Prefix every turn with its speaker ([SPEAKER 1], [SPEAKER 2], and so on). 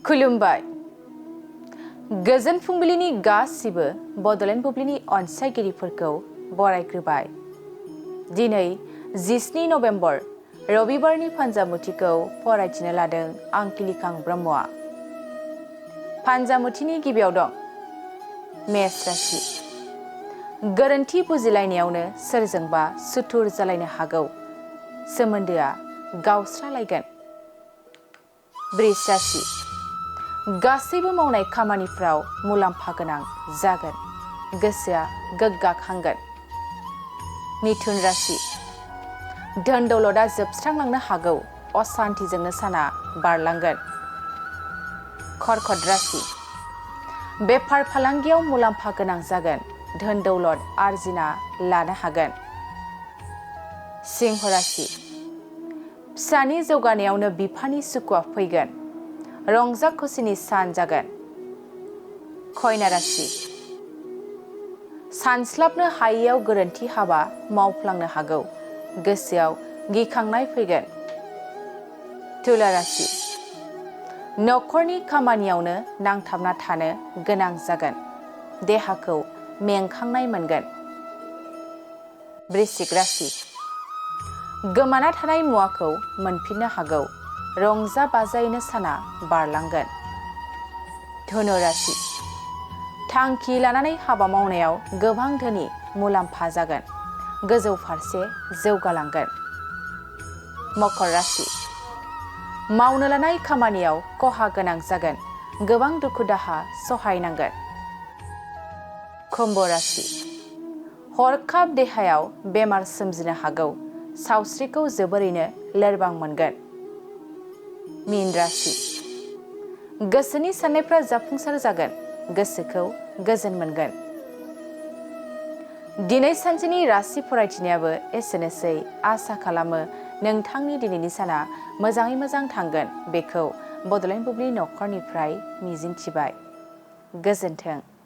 [SPEAKER 1] खुलुमबाय गोजोन फुंबिलिनि गासिबो बडलेण्ड बुब्लिनि अनसायगिरिफोरखौ बरायग्रोबाय। दिनै 17 नभेम्बर रबिबारनि फान्जामुथिखौ फरायथिनो लादों आं किलिकां ब्रह्मआ। फान्जामुथिनि गिबियाव दं मेष राशि। गोरोन्थि बुजिलायनायावनो सोरजोंबा सुथुर जालायनो हागौ, सोमोन्दोआ गावस्रालायगोन। वृष राशि। गासैबो मावनाय खामानिफ्राव मुलाम्फा गोनां जागोन, गोसोआ गोग्गाखांगोन। मिथुन राशि। धोन दौलतआ जोबस्रांलांनो हागौ, असान्तिजोंनो साना बारलांगोन। कर्कट राशि। बेफार फालांगियाव मुलाम्फा गोनां जागोन, धोन दौलत आरजिना लानो हागोन। सिंह राशि। फिसानि जौगानायावनो बिफानि सुखुआ फैगोन, रंजा खुसिनि सान जागोन। कन्या राशि। सानस्लाबनो हायैयाव गोरोन्थि हाबा मावफ्लांनो हागौ, गोसोआव गिखांनाय फैगोन। तुला राशि। नखरनि खामानियावनो नांथाबना थानो गोनां जागोन, देहाखौ मेंखांनाय मोनगोन। वृश्चिक राशि। गोमाना थानाय मुवाखौ मोनफिननो हागौ, रंजा बाजायैनो साना बारलांगोन। धनु राशि। थांखि लानानै हाबा मावनायाव गोबां धोनि मुलाम्फा जागोन, गोजौ फारसे जौगालांगोन। मकर राशि। मावनो लानाय खामानियाव खहा गोनां जागोन, गोबां दुखु दाहा सहायनांगोन। कुम्भ राशि। हरखाब देहायाव बेमार सोमजिनो हागौ, सावस्रिखौ जोबोरैनो लोरबां मोनगोन। मीन राशि। गोसोनि साननायफ्रा जाफुंसार जागोन, गोसोखौ गोजोन मोनगोन। दिनै सानसेनि राशि फरायथिनायाबो एसेनोसै। आसा खालामो नोंथांनि दिनैनि साना मोजाङै मोजां थांगोन, बेखौ बडलेण्ड बुब्लि नखरनिफ्राय मिजिंथिबाय। गोजोन्थों।